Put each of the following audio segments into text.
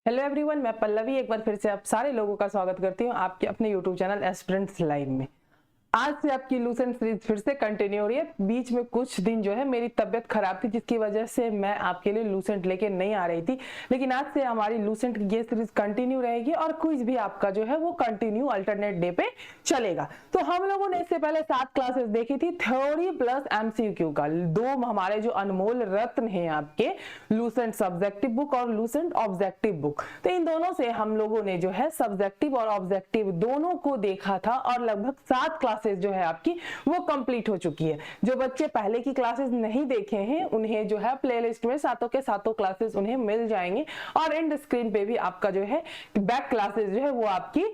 Hello everyone, मैं पल्लवी एक बार फिर से आप सारे लोगों का स्वागत करती हूँ आपके अपने यूट्यूब चैनल एस्पिरेंट्स लाइव में। आज से आपकी लूसेंट सीरीज फिर से कंटिन्यू हो रही है। बीच में कुछ दिन जो है मेरी तबियत खराब थी, जिसकी वजह से मैं आपके लिए लूसेंट लेके नहीं आ रही थी, लेकिन आज से हमारी लूसेंट की ये सीरीज कंटिन्यू रहेगी और क्विज भी आपका जो है वो कंटिन्यू अल्टरनेट डे पे चलेगा। तो हम लोगों ने इससे पहले 7 क्लासेस देखी थी, थ्योरी प्लस एमसीक्यू का। दो हमारे जो अनमोल रत्न है आपके, लूसेंट सब्जेक्टिव बुक और लूसेंट ऑब्जेक्टिव बुक, तो इन दोनों से हम लोगों ने जो है सब्जेक्टिव और ऑब्जेक्टिव दोनों को देखा था और लगभग 7 क्लासेस जो है आपकी वो कंप्लीट हो चुकी है। जो बच्चे पहले की क्लासेस नहीं देखे हैं उन्हें जो है प्लेलिस्ट में सातों के सातों क्लासेस उन्हें मिल जाएंगे और एंड स्क्रीन पे भी आपका जो है बैक क्लासेस जो है वो आपकी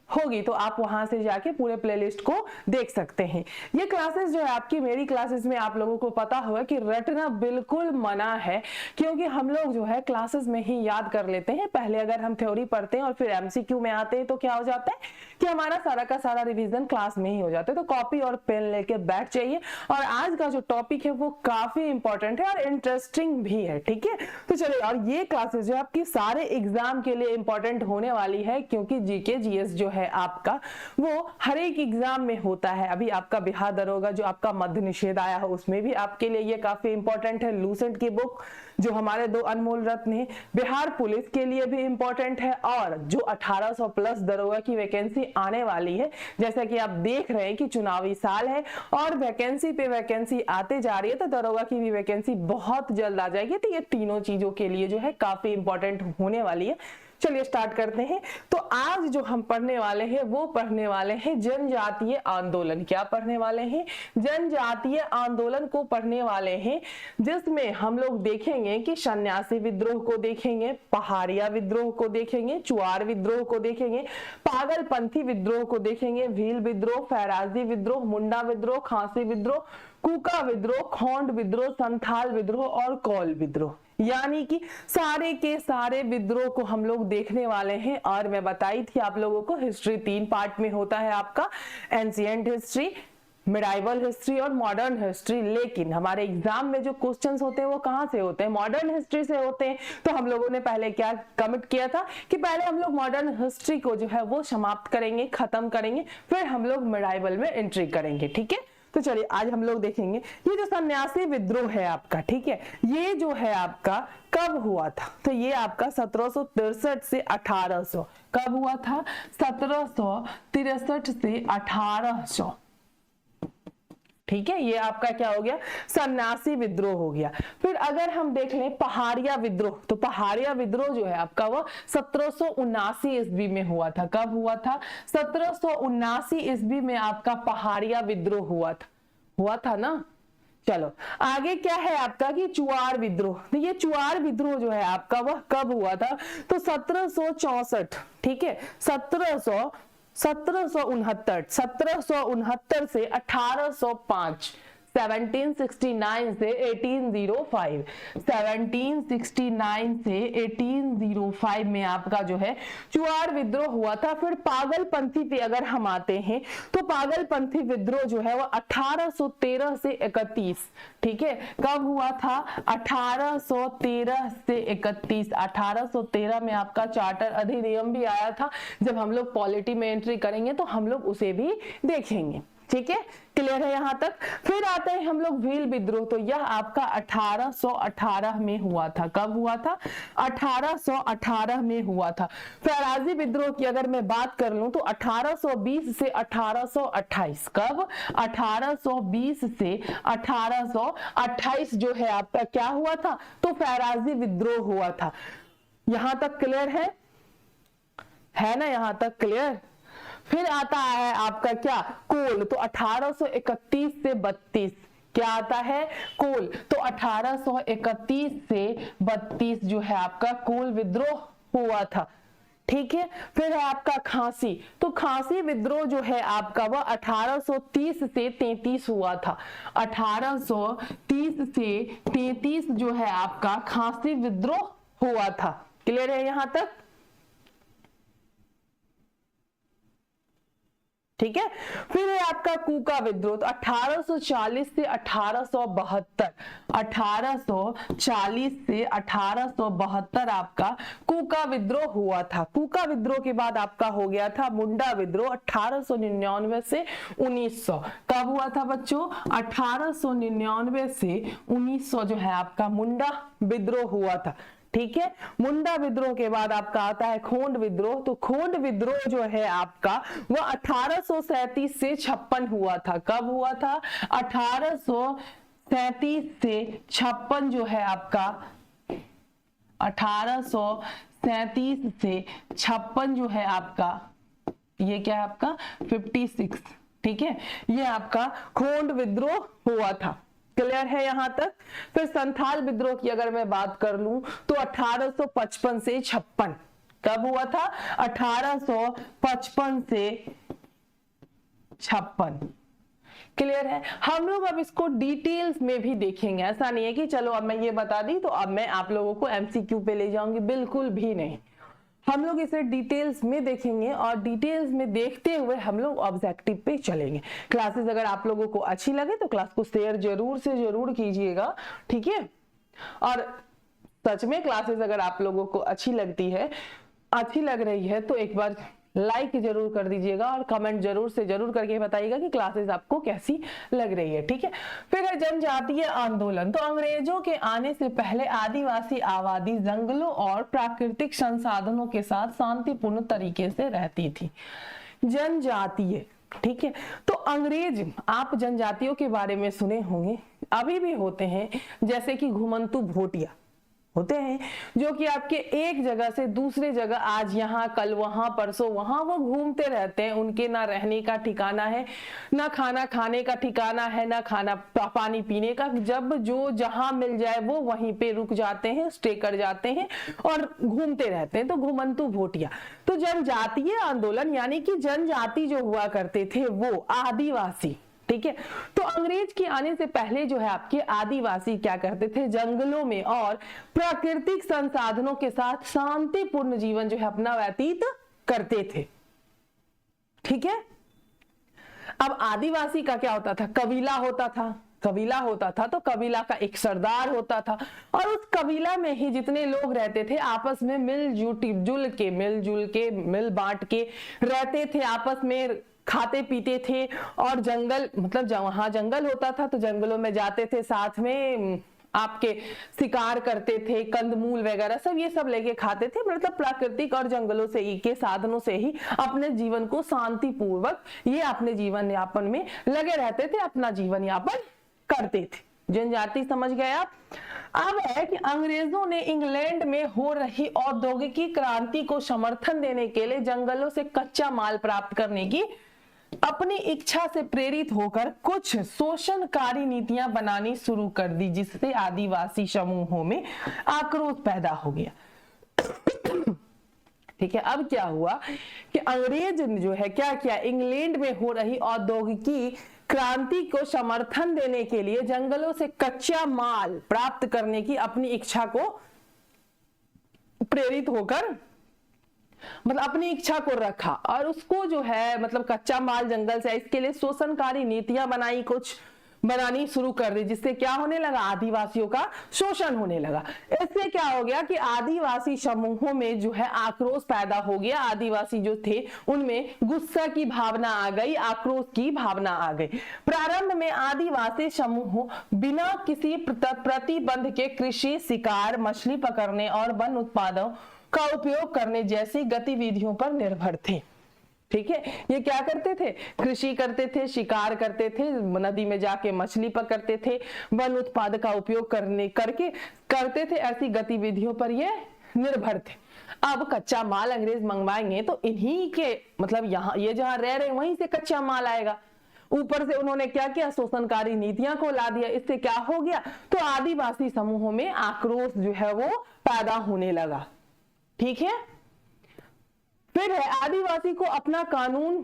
होगी, तो आप वहां से जाके पूरे प्लेलिस्ट को देख सकते हैं। ये क्लासेस जो है आपकी, मेरी क्लासेस में आप लोगों को पता होगा कि रटना बिल्कुल मना है, क्योंकि हम लोग जो है क्लासेस में ही याद कर लेते हैं। पहले अगर हम थ्योरी पढ़ते हैं और फिर एमसीक्यू में आते हैं तो क्या हो जाता है कि हमारा सारा का सारा रिवीजन क्लास में ही हो जाता है। तो कॉपी और पेन लेके बैठ जाइए, और आज का जो टॉपिक है वो काफी इंपॉर्टेंट है और इंटरेस्टिंग भी है। ठीक है, तो चलिए, और ये क्लासेस जो आपकी सारे एग्जाम के लिए इंपॉर्टेंट होने वाली है, क्योंकि जीके जीएस जो है आपका वो हर एक एग्जाम में होता है। अभी आपका बिहार दरोगा जो आपका मध्य निषेध आया है उसमें भी आपके लिए ये काफी इंपॉर्टेंट है। लूसेंट की बुक जो हमारे दो अनमोल रत्न है, बिहार पुलिस के लिए भी इंपॉर्टेंट है, और जो 1800 प्लस दरोगा की वैकेंसी आने वाली है, जैसा कि आप देख रहे हैं कि चुनावी साल है और वैकेंसी पे वैकेंसी आते जा रही है, तो दरोगा की भी वैकेंसी बहुत जल्द आ जाएगी। तो ये तीनों चीजों के लिए जो है काफी इंपॉर्टेंट होने वाली है। चलिए स्टार्ट करते हैं। तो आज जो हम पढ़ने वाले हैं वो पढ़ने वाले हैं जनजातीय आंदोलन। क्या पढ़ने वाले हैं? जनजातीय आंदोलन को पढ़ने वाले हैं, जिसमें हम लोग देखेंगे कि सन्यासी विद्रोह को देखेंगे, पहाड़िया विद्रोह को देखेंगे, चुआर विद्रोह को देखेंगे, पागलपंथी विद्रोह को देखेंगे, भील विद्रोह, फैराजी विद्रोह, मुंडा विद्रोह, खांसी विद्रोह, कुका विद्रोह, खोंड विद्रोह, संथाल विद्रोह और कौल विद्रोह। यानी कि सारे के सारे विद्रोह को हम लोग देखने वाले हैं। और मैं बताई थी आप लोगों को हिस्ट्री 3 पार्ट में होता है आपका, एंशिएंट हिस्ट्री, मिडाइवल हिस्ट्री और मॉडर्न हिस्ट्री। लेकिन हमारे एग्जाम में जो क्वेश्चंस होते हैं वो कहां से होते हैं? मॉडर्न हिस्ट्री से होते हैं। तो हम लोगों ने पहले क्या कमिट किया था कि पहले हम लोग मॉडर्न हिस्ट्री को जो है वो समाप्त करेंगे, खत्म करेंगे, फिर हम लोग मिडाइवल में एंट्री करेंगे। ठीक है, तो चलिए आज हम लोग देखेंगे ये जो सन्यासी विद्रोह है आपका, ठीक है, ये जो है आपका कब हुआ था? तो ये आपका 1763 से 1800। कब हुआ था? 1763 से 1800। ठीक है, ये आपका क्या हो गया? सन्यासी विद्रोह हो गया। फिर अगर हम देख लें पहाड़िया विद्रोह, तो पहाड़िया विद्रोह जो है आपका वो 1779 ईस्वी में हुआ था। कब हुआ था? 1779 ईस्वी में आपका पहाड़िया विद्रोह हुआ था ना। चलो आगे क्या है आपका कि चुआर विद्रोह। तो ये चुआर विद्रोह जो है आपका वह कब हुआ था? तो 1764। ठीक है, 1769 से 1805, 1769 से 1805, 1769 से 1805 में आपका जो है चुआर विद्रोह हुआ था। फिर पागलपंथी पे अगर हम आते हैं तो पागलपंथी विद्रोह जो है वो 1813 से 31। ठीक है, कब हुआ था? 1813 से 31। 1813 में आपका चार्टर अधिनियम भी आया था। जब हम लोग पॉलिटी में एंट्री करेंगे तो हम लोग उसे भी देखेंगे। ठीक है, क्लियर है यहां तक? फिर आते हैं हम लोग भील विद्रोह। तो यह आपका 1818 में हुआ था। कब हुआ था? 1818 में हुआ था। फैराजी विद्रोह की अगर मैं बात कर लूं तो 1820 से 1828। कब? 1820 से 1828 जो है आपका क्या हुआ था? तो फैराजी विद्रोह हुआ था। यहां तक क्लियर है ना? यहां तक क्लियर? फिर आता है आपका क्या? कोल। तो 1831 से 32। क्या आता है? कोल। तो 1831 से 32 जो है आपका कोल विद्रोह हुआ था। ठीक है, फिर है आपका खांसी। तो खांसी विद्रोह जो है आपका वह 1830 से 33 हुआ था। 1830 से 33 जो है आपका खांसी विद्रोह हुआ था। क्लियर है यहां तक? ठीक है। फिर है आपका कूका विद्रोह, तो 1840 से 1872, 1840 से 1872 आपका कूका विद्रोह हुआ था। कूका विद्रोह के बाद आपका हो गया था मुंडा विद्रोह 1899 से 1900। कब हुआ था बच्चों? 1899 से 1900 जो है आपका मुंडा विद्रोह हुआ था। ठीक है। मुंडा विद्रोह के बाद आपका आता है खोंड विद्रोह, तो खोंड विद्रोह जो है आपका वह 1837 से 56 हुआ था। कब हुआ था? 1837 से 56 जो है आपका 1837 से 56 जो है आपका, ये क्या है आपका 56, ठीक है, ये आपका खोंड विद्रोह हुआ था। क्लियर है यहां तक? फिर संथाल विद्रोह की अगर मैं बात कर लूं तो 1855 से 56। कब हुआ था? 1855 से 56। क्लियर है? हम लोग अब इसको डिटेल्स में भी देखेंगे। ऐसा नहीं है कि चलो अब मैं ये बता दी तो अब मैं आप लोगों को एमसीक्यू पे ले जाऊंगी, बिल्कुल भी नहीं। हम लोग इसे डिटेल्स में देखेंगे और डिटेल्स में देखते हुए हम लोग ऑब्जेक्टिव पे चलेंगे। क्लासेस अगर आप लोगों को अच्छी लगे तो क्लास को शेयर जरूर से जरूर कीजिएगा, ठीक है। और सच में क्लासेस अगर आप लोगों को अच्छी लगती है, अच्छी लग रही है तो एक बार लाइक जरूर कर दीजिएगा और कमेंट जरूर से जरूर करके बताइएगा कि क्लासेस आपको कैसी लग रही है, ठीक है। फिर है जनजातीय आंदोलन, तो अंग्रेजों के आने से पहले आदिवासी आबादी जंगलों और प्राकृतिक संसाधनों के साथ शांतिपूर्ण तरीके से रहती थी। जनजातीय, ठीक है। तो अंग्रेज, आप जनजातियों के बारे में सुने होंगे, अभी भी होते हैं, जैसे कि घुमंतू भोटिया होते हैं जो कि आपके एक जगह से दूसरे जगह, आज यहाँ कल वहां परसों वहां, वो घूमते रहते हैं। उनके ना रहने का ठिकाना है, ना खाना खाने का ठिकाना है, ना खाना पानी पीने का। जब जो जहां मिल जाए वो वहीं पे रुक जाते हैं, स्टे कर जाते हैं और घूमते रहते हैं। तो घुमंतू भोटिया। तो जनजातीय आंदोलन यानी कि जनजाति जो हुआ करते थे वो आदिवासी, ठीक है। तो अंग्रेज के आने से पहले जो है आपके आदिवासी क्या करते थे? जंगलों में और प्राकृतिक संसाधनों के साथ शांतिपूर्ण जीवन जो है अपना व्यतीत करते थे, ठीक है। अब आदिवासी का क्या होता था? कबीला होता था। कबीला होता था तो कबीला का एक सरदार होता था और उस कबीला में ही जितने लोग रहते थे आपस में मिलजुल के मिल बांट के रहते थे, आपस में खाते पीते थे। और जंगल, मतलब जहां जंगल होता था तो जंगलों में जाते थे, साथ में आपके शिकार करते थे, कंदमूल वगैरह सब ये सब लेके खाते थे। मतलब प्राकृतिक और जंगलों से ही के साधनों से ही अपने जीवन को शांतिपूर्वक ये अपने जीवन यापन में लगे रहते थे, अपना जीवन यापन करते थे। जनजाति समझ गए आप? अब है कि अंग्रेजों ने इंग्लैंड में हो रही औद्योगिकी क्रांति को समर्थन देने के लिए जंगलों से कच्चा माल प्राप्त करने की अपनी इच्छा से प्रेरित होकर कुछ शोषणकारी नीतियां बनानी शुरू कर दी, जिससे आदिवासी समूहों में आक्रोश पैदा हो गया। ठीक है। अब क्या हुआ कि अंग्रेज जो है क्या किया, इंग्लैंड में हो रही औद्योगिकी क्रांति को समर्थन देने के लिए जंगलों से कच्चा माल प्राप्त करने की अपनी इच्छा को प्रेरित होकर, मतलब अपनी इच्छा को रखा और उसको जो है मतलब कच्चा माल जंगल से, इसके लिए शोषणकारी नीतियां बनानी शुरू कर दी, जिससे क्या होने लगा? आदिवासियों का शोषण होने लगा। इससे क्या हो गया कि आदिवासी समूहों में जो है आक्रोश पैदा हो गया। आदिवासी जो थे उनमें गुस्सा की भावना आ गई, आक्रोश की भावना आ गई। प्रारंभ में आदिवासी समूह बिना किसी प्रतिबंध के कृषि, शिकार, मछली पकड़ने और वन उत्पादों का उपयोग करने जैसी गतिविधियों पर निर्भर थे, ठीक है। ये क्या करते थे? कृषि करते थे, शिकार करते थे, नदी में जाके मछली पकड़ते थे, वन उत्पाद का उपयोग करते थे। ऐसी गतिविधियों पर ये निर्भर थे। अब कच्चा माल अंग्रेज मंगवाएंगे तो इन्हीं के मतलब यहाँ ये जहां रह रहे वहीं से कच्चा माल आएगा। ऊपर से उन्होंने क्या किया? शोषणकारी नीतियां को ला दिया। इससे क्या हो गया? तो आदिवासी समूहों में आक्रोश जो है वो पैदा होने लगा, ठीक है। फिर है आदिवासी को अपना कानून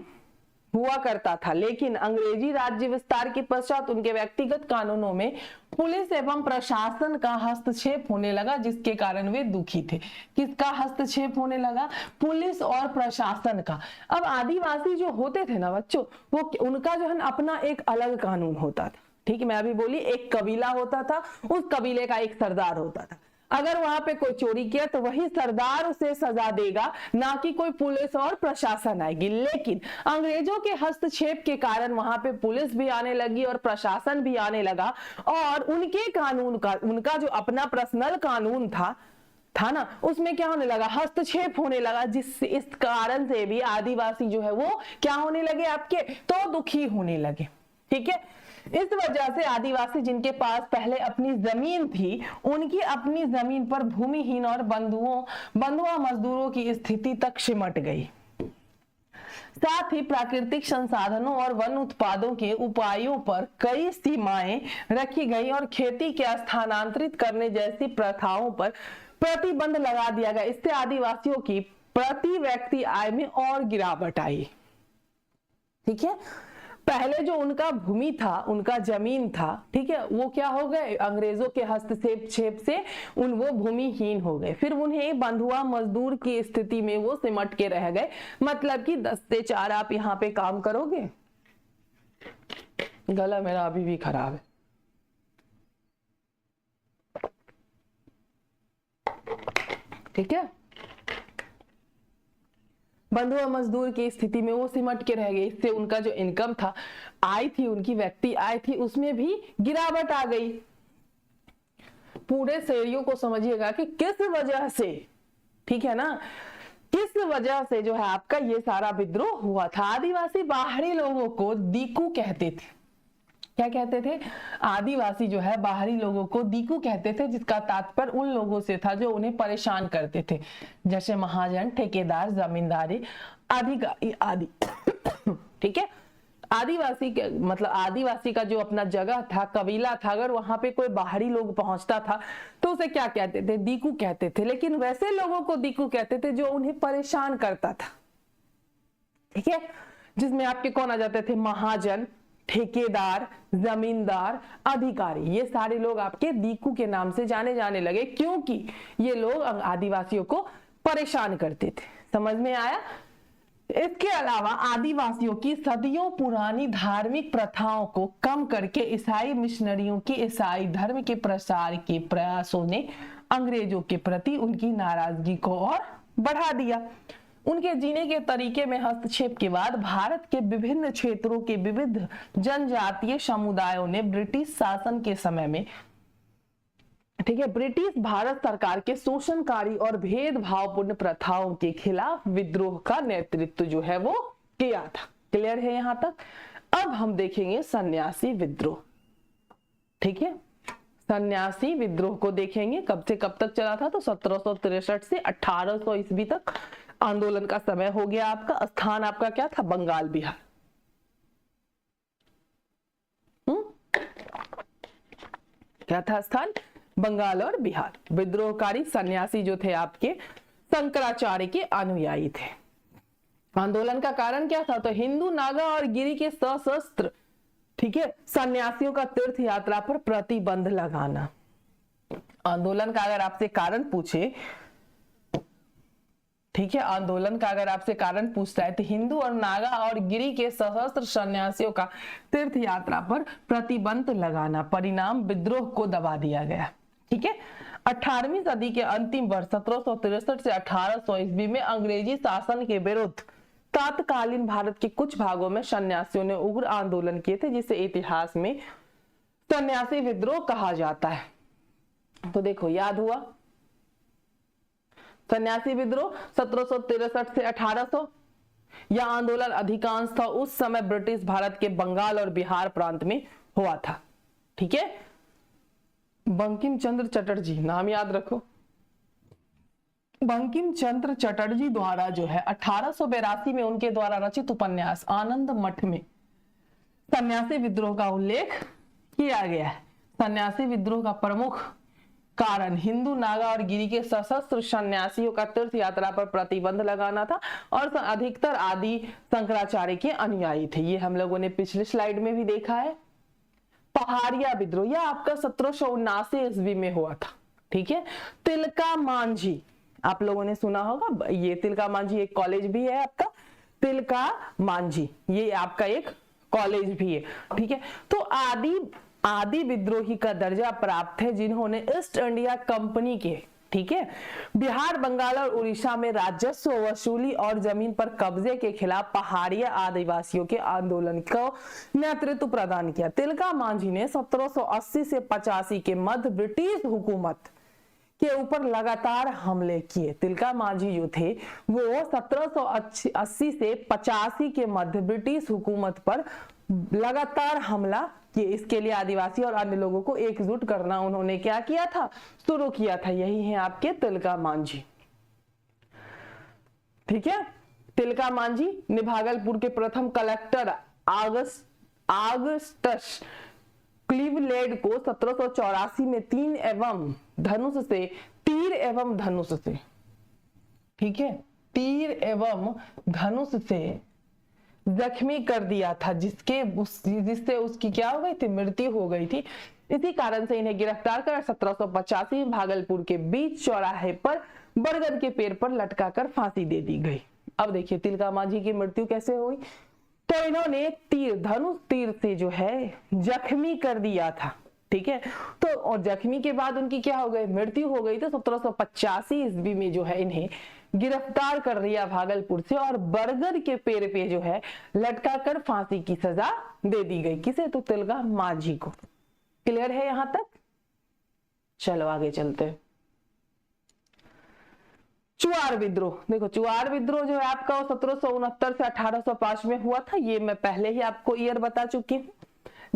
हुआ करता था, लेकिन अंग्रेजी राज्य विस्तार के पश्चात उनके व्यक्तिगत कानूनों में पुलिस एवं प्रशासन का हस्तक्षेप होने लगा, जिसके कारण वे दुखी थे। किसका हस्तक्षेप होने लगा? पुलिस और प्रशासन का। अब आदिवासी जो होते थे ना बच्चों, वो उनका जो है ना अपना एक अलग कानून होता था। ठीक है, मैं अभी बोली एक कबीला होता था, उस कबीले का एक सरदार होता था। अगर वहां पे कोई चोरी किया तो वही सरदार उसे सजा देगा, ना कि कोई पुलिस और प्रशासन आएगी। लेकिन अंग्रेजों के हस्तक्षेप के कारण वहां पे पुलिस भी आने लगी और प्रशासन भी आने लगा, और उनके कानून का, उनका जो अपना पर्सनल कानून था ना, उसमें क्या होने लगा? हस्तक्षेप होने लगा, जिससे इस कारण से भी आदिवासी जो है वो क्या होने लगे? आपके तो दुखी होने लगे। ठीक है, इस वजह से आदिवासी जिनके पास पहले अपनी जमीन थी, उनकी अपनी जमीन पर भूमिहीन और बंधुआ मजदूरों की स्थिति तक सिमट गई। साथ ही प्राकृतिक संसाधनों और वन उत्पादों के उपायों पर कई सीमाएं रखी गई और खेती के स्थानांतरित करने जैसी प्रथाओं पर प्रतिबंध लगा दिया गया। इससे आदिवासियों की प्रति व्यक्ति आय में और गिरावट आई। ठीक है, पहले जो उनका भूमि था, उनका जमीन था, ठीक है, वो क्या हो गए? अंग्रेजों के हस्तक्षेप से वो भूमिहीन हो गए। फिर उन्हें बंधुआ मजदूर की स्थिति में वो सिमट के रह गए। मतलब कि 10 से 4 आप यहाँ पे काम करोगे। गला मेरा अभी भी खराब है। ठीक है, बंधुआ मजदूर की स्थिति में वो सिमट के रह गए। इससे उनका जो इनकम था, आय थी, उनकी व्यक्ति आय थी, उसमें भी गिरावट आ गई। पूरे शहरियों को समझिएगा कि किस वजह से, ठीक है ना, किस वजह से जो है आपका ये सारा विद्रोह हुआ था। आदिवासी बाहरी लोगों को दीकू कहते थे। क्या कहते थे? आदिवासी जो है बाहरी लोगों को दीकू कहते थे, जिसका तात्पर्य उन लोगों से था जो उन्हें परेशान करते थे, जैसे महाजन, ठेकेदार, जमींदारी, अधिकारी आदि। ठीक है, आदिवासी के मतलब आदिवासी का जो अपना जगह था, कबीला था, अगर वहां पे कोई बाहरी लोग पहुंचता था तो उसे क्या कहते थे? दीकू कहते थे। लेकिन वैसे लोगों को दीकू कहते थे जो उन्हें परेशान करता था। ठीक है, जिसमें आपके कौन आ जाते थे? महाजन, ठेकेदार, जमींदार, अधिकारी। ये सारे लोग आपके दीकू के नाम से जाने जाने लगे, क्योंकि ये लोग आदिवासियों को परेशान करते थे। समझ में आया? इसके अलावा आदिवासियों की सदियों पुरानी धार्मिक प्रथाओं को कम करके ईसाई मिशनरियों की ईसाई धर्म के प्रसार के प्रयासों ने अंग्रेजों के प्रति उनकी नाराजगी को और बढ़ा दिया। उनके जीने के तरीके में हस्तक्षेप के बाद भारत के विभिन्न क्षेत्रों के विविध जनजातीय समुदायों ने ब्रिटिश शासन के समय में, ठीक है, ब्रिटिश भारत सरकार के शोषणकारी और भेदभावपूर्ण प्रथाओं के खिलाफ विद्रोह का नेतृत्व जो है वो किया था। क्लियर है यहां तक? अब हम देखेंगे सन्यासी विद्रोह। ठीक है, सन्यासी विद्रोह को देखेंगे। कब से कब तक चला था? तो 1763 से 1800 ईस्वी तक आंदोलन का समय हो गया आपका। स्थान आपका क्या था? बंगाल, बिहार। क्या था स्थान? बंगाल और बिहार। विद्रोहकारी सन्यासी जो थे आपके शंकराचार्य के अनुयायी थे। आंदोलन का कारण क्या था? तो हिंदू, नागा और गिरी के सशस्त्र, ठीक है, सन्यासियों का तीर्थ यात्रा पर प्रतिबंध लगाना। आंदोलन का अगर आपसे कारण पूछे, ठीक है, आंदोलन का अगर आपसे कारण पूछता है तो हिंदू और नागा और गिरी के सशस्त्र सन्यासियों का तीर्थ यात्रा पर प्रतिबंध लगाना। परिणाम, विद्रोह को दबा दिया गया। ठीक है, 18वीं सदी के अंतिम वर्ष 1763 से 1800 ईस्वी में अंग्रेजी शासन के विरुद्ध तत्कालीन भारत के कुछ भागों में सन्यासियों ने उग्र आंदोलन किए थे, जिसे इतिहास में सन्यासी विद्रोह कहा जाता है। तो देखो, याद हुआ सन्यासी विद्रोह 1763 से 1800। यह आंदोलन अधिकांशतः उस समय ब्रिटिश भारत के बंगाल और बिहार प्रांत में हुआ था। ठीक है, बंकिम चंद्र चटर्जी, नाम याद रखो। बंकिम चंद्र चटर्जी द्वारा जो है 1882 में उनके द्वारा रचित उपन्यास आनंद मठ में सन्यासी विद्रोह का उल्लेख किया गया है। सन्यासी विद्रोह का प्रमुख कारण हिंदू, नागा और गिरी के सशस्त्र सन्यासियों का तीर्थ यात्रा पर प्रतिबंध लगाना था और अधिकतर आदि शंकराचार्य के अनुयायी थे। ये हम लोगों ने पिछले स्लाइड में भी देखा है। पहाड़िया विद्रोह यह आपका 1779 ईस्वी में हुआ था। ठीक है। तिलका मांझी आप लोगों ने सुना होगा, ये तिलका मांझी एक कॉलेज भी है आपका, तिलका मांझी ये आपका एक कॉलेज भी है। ठीक है। तो आदि विद्रोही का दर्जा प्राप्त है जिन्होंने ईस्ट इंडिया कंपनी के, ठीक है, बिहार, बंगाल और उड़ीसा में राजस्व वसूली और जमीन पर कब्जे के खिलाफ पहाड़िया आदिवासियों के आंदोलन को नेतृत्व प्रदान किया। तिलका मांझी ने 1780 से 85 के मध्य ब्रिटिश हुकूमत के ऊपर लगातार हमले किए। तिलका मांझी जो थे वो 1780 से 85 के मध्य ब्रिटिश हुकूमत पर लगातार हमला किए। इसके लिए आदिवासी और अन्य लोगों को एकजुट करना उन्होंने क्या किया था, शुरू किया था। यही है आपके तिलका मांझी। ठीक है। तिलका मांझी ने भागलपुर के प्रथम कलेक्टर आगस्टस क्लीवलैंड को 1784 में तीर एवं धनुष से, ठीक है, तीर एवं धनुष से जख्मी कर दिया था, जिससे उसकी क्या हो गई थी, मृत्यु हो गई थी। इसी कारण से इन्हें गिरफ्तार कर 1785 में भागलपुर के बीच चौराहे पर बरगद के पेड़ पर लटकाकर फांसी दे दी गई। अब देखिए तिलका मांझी की मृत्यु कैसे हुई। तो इन्होंने धनुष तीर से जो है जख्मी कर दिया था। ठीक है। तो और जख्मी के बाद उनकी क्या हो गई, मृत्यु हो गई। तो 1785 ईस्वी में जो है इन्हें गिरफ्तार कर लिया भागलपुर से और बरगद के पेड़ पे जो है लटकाकर फांसी की सजा दे दी गई। किसे, तो तिलका मांझी को। क्लियर है यहां तक? चलो आगे चलते हैं। चुआर विद्रोह, देखो चुआर विद्रोह जो है आपका 1769 से 1805 में हुआ था। ये मैं पहले ही आपको ईयर बता चुकी हूँ।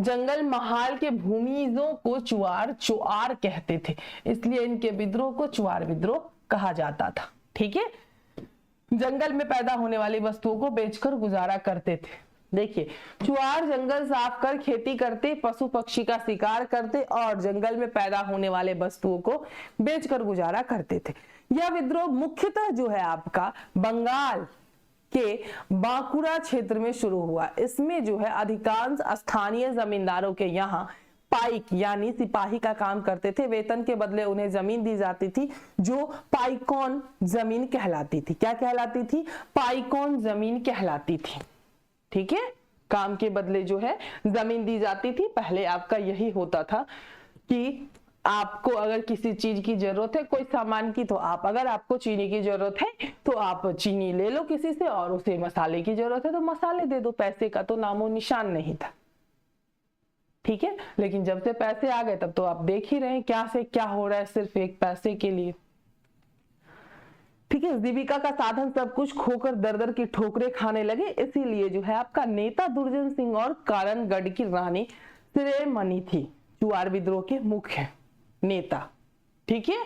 जंगल महाल के भूमिजों को चुआर कहते थे, इसलिए इनके विद्रोह को चुआर विद्रोह कहा जाता था। ठीक है। जंगल में पैदा होने वाली वस्तुओं को बेचकर गुजारा करते थे। देखिए चुआर जंगल साफ कर खेती करते, पशु पक्षी का शिकार करते और जंगल में पैदा होने वाले वस्तुओं को बेचकर गुजारा करते थे। यह विद्रोह मुख्यतः जो है आपका बंगाल के बांकुरा क्षेत्र में शुरू हुआ। इसमें जो है अधिकांश स्थानीय जमींदारों के यहाँ पाइक यानी सिपाही का काम करते थे। वेतन के बदले उन्हें जमीन दी जाती थी जो पाइकॉन जमीन कहलाती थी। क्या कहलाती थी? पाइकॉन जमीन कहलाती थी। ठीक है। काम के बदले जो है जमीन दी जाती थी। पहले आपका यही होता था कि आपको अगर किसी चीज की जरूरत है, कोई सामान की, तो अगर आपको चीनी की जरूरत है तो आप चीनी ले लो किसी से, और उसे मसाले की जरूरत है तो मसाले दे दो। पैसे का तो नामो निशान नहीं था। ठीक है। लेकिन जब से पैसे आ गए तब तो आप देख ही रहे हैं क्या से क्या हो रहा है, सिर्फ एक पैसे के लिए। ठीक है। जीविका का साधन सब कुछ खोकर दर दर की ठोकरें खाने लगे। इसीलिए जो है आपका नेता दुर्जन सिंह और कारणगढ़ की रानी श्रीमणी थी चुआर विद्रोह के मुख्य नेता। ठीक है।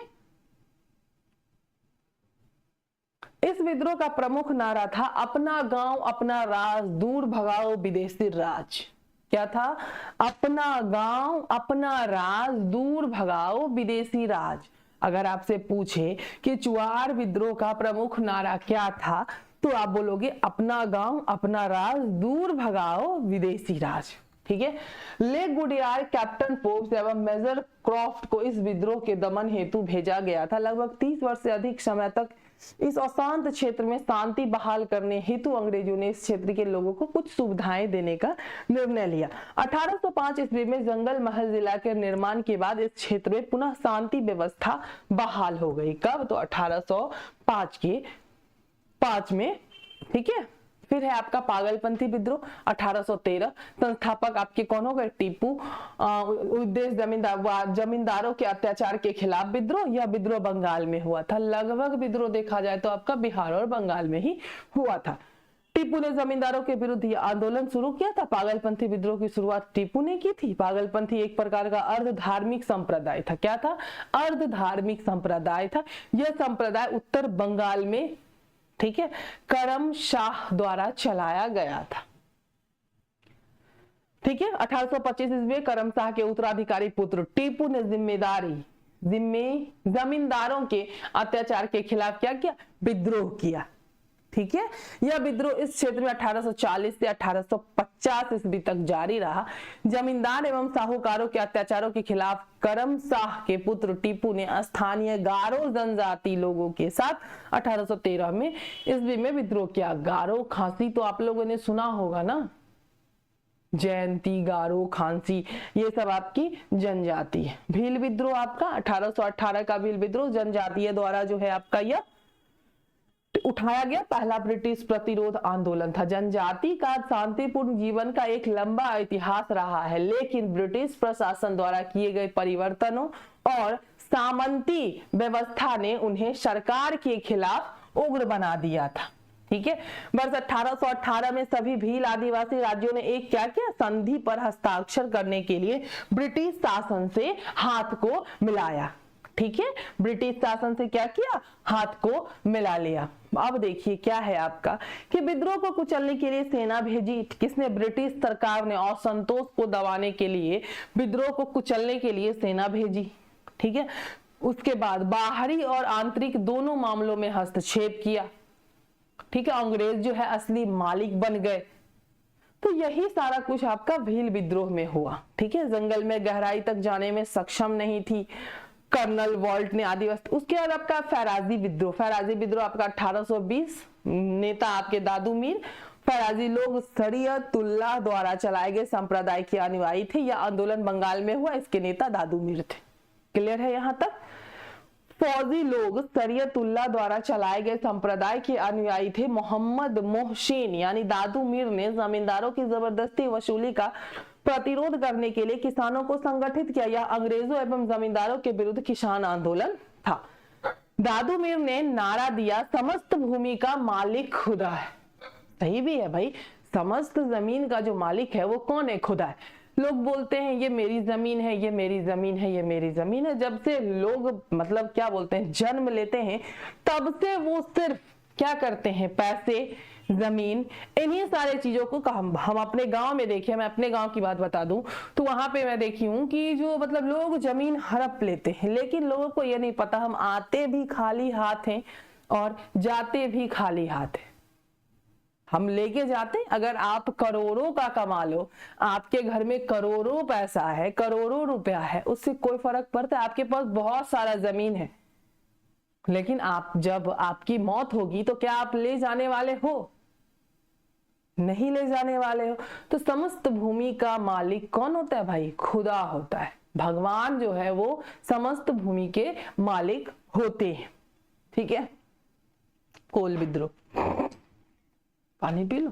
इस विद्रोह का प्रमुख नारा था अपना गांव अपना राज, दूर भगाओ विदेशी राज। क्या था? अपना गांव अपना राज, दूर भगाओ विदेशी राज। अगर आपसे पूछे कि चुआर विद्रोह का प्रमुख नारा क्या था, तो आप बोलोगे अपना गांव अपना राज, दूर भगाओ विदेशी राज। ठीक है। ले गुडियार, कैप्टन पोप्स एवं मेजर क्रॉफ्ट को इस विद्रोह के दमन हेतु भेजा गया था। लगभग 30 वर्ष से अधिक समय तक इस अशांत क्षेत्र में शांति बहाल करने हेतु अंग्रेजों ने इस क्षेत्र के लोगों को कुछ सुविधाएं देने का निर्णय लिया। 1805 ईस्वी में जंगल महल जिला के निर्माण के बाद इस क्षेत्र में पुनः शांति व्यवस्था बहाल हो गई। कब? तो 1805 में। ठीक है। फिर है आपका पागलपंथी विद्रोह 1813। संस्थापक आपके कौन हो गए? टीपू। उद्देश्य जमींदारों के अत्याचार के खिलाफ विद्रोह। यह विद्रोह बंगाल में हुआ था। लगभग विद्रोह देखा जाए तो आपका बिहार और बंगाल में ही हुआ था। टीपू ने जमींदारों के विरुद्ध यह आंदोलन शुरू किया था। पागलपंथी विद्रोह की शुरुआत टीपू ने की थी। पागलपंथी एक प्रकार का अर्ध धार्मिक संप्रदाय था। क्या था? अर्ध धार्मिक संप्रदाय था। यह संप्रदाय उत्तर बंगाल में, ठीक है, करम शाह द्वारा चलाया गया था। ठीक है। 1825 में करम शाह के उत्तराधिकारी पुत्र टीपू ने जमींदारों के अत्याचार के खिलाफ क्या किया, विद्रोह किया। ठीक है, यह विद्रोह इस क्षेत्र में 1840 से 1850 ईस्वी तक जारी रहा। जमींदार एवं साहूकारों के अत्याचारों के खिलाफ करम शाह के पुत्र टीपू ने स्थानीय गारो जनजाति लोगों के साथ 1813 में ईस्वी में विद्रोह किया। गारो खांसी तो आप लोगों ने सुना होगा ना, जयंती, गारो, खांसी, ये सब आपकी जनजाति है। भील विद्रोह आपका 1818 का भील विद्रोह जनजातीय द्वारा जो है आपका यह उठाया गया पहला ब्रिटिश प्रतिरोध आंदोलन था। जनजाति का शांतिपूर्ण जीवन का एक लंबा इतिहास रहा है, लेकिन ब्रिटिश प्रशासन द्वारा किए गए परिवर्तनों और सामंती व्यवस्था ने उन्हें सरकार के खिलाफ उग्र बना दिया था। ठीक है, वर्ष 1818 में सभी भील आदिवासी राज्यों ने एक क्या किया, संधि पर हस्ताक्षर करने के लिए ब्रिटिश शासन से हाथ को मिलाया। ठीक है, ब्रिटिश शासन से क्या किया, हाथ को मिला लिया। अब देखिए क्या है आपका कि विद्रोह को कुचलने के लिए सेना भेजी किसने, ब्रिटिश सरकार ने असंतोष को दबाने के लिए, विद्रोह को कुचलने के लिए सेना भेजी। ठीक है, उसके बाद बाहरी और आंतरिक दोनों मामलों में हस्तक्षेप किया। ठीक है, अंग्रेज जो है असली मालिक बन गए। तो यही सारा कुछ आपका भील विद्रोह में हुआ। ठीक है, जंगल में गहराई तक जाने में सक्षम नहीं थी कर्नल वॉल्ट ने आदिवासी। उसके बाद आपका फैराजी विद्रोह, फैराजी विद्रोह आपका 1820, नेता आपके दादू मीर। फैराजी लोग शरीयतुल्लाह द्वारा चलाए गए संप्रदाय के अनुयायी थे। यह आंदोलन बंगाल में हुआ, इसके नेता दादू मीर थे। क्लियर है यहाँ तक। फौजी लोग शरीयतुल्लाह द्वारा चलाए गए संप्रदाय के अनुयायी थे। मोहम्मद मोहसिन यानी दादू मीर ने जमींदारों की जबरदस्ती वसूली का प्रतिरोध करने के लिए किसानों को संगठित किया। यह अंग्रेजों एवं जमींदारों के विरुद्ध किसान आंदोलन था। दादू मीर ने नारा दिया, समस्त भूमि का मालिक खुदा है। सही भी है भाई, समस्त जमीन का जो मालिक है वो कौन है, खुदा है। लोग बोलते हैं ये मेरी जमीन है, ये मेरी जमीन है, ये मेरी जमीन है। जब से लोग मतलब क्या बोलते हैं, जन्म लेते हैं, तब से वो सिर्फ क्या करते हैं, पैसे, जमीन, इन्हीं सारे चीजों को हम अपने गांव में देखिए, मैं अपने गांव की बात बता दूं तो वहां पे मैं देखी हूं कि जो मतलब लोग जमीन हड़प लेते हैं, लेकिन लोगों को ये नहीं पता हम आते भी खाली हाथ हैं और जाते भी खाली हाथ हैं। हम लेके जाते, अगर आप करोड़ों का कमा लो, आपके घर में करोड़ों पैसा है, करोड़ों रुपया है, उससे कोई फर्क पड़ता है। आपके पास बहुत सारा जमीन है, लेकिन आप जब आपकी मौत होगी तो क्या आप ले जाने वाले हो, नहीं ले जाने वाले हो। तो समस्त भूमि का मालिक कौन होता है भाई, खुदा होता है। भगवान जो है वो समस्त भूमि के मालिक होते हैं। ठीक है, कोल विद्रोह, पानी पी लो।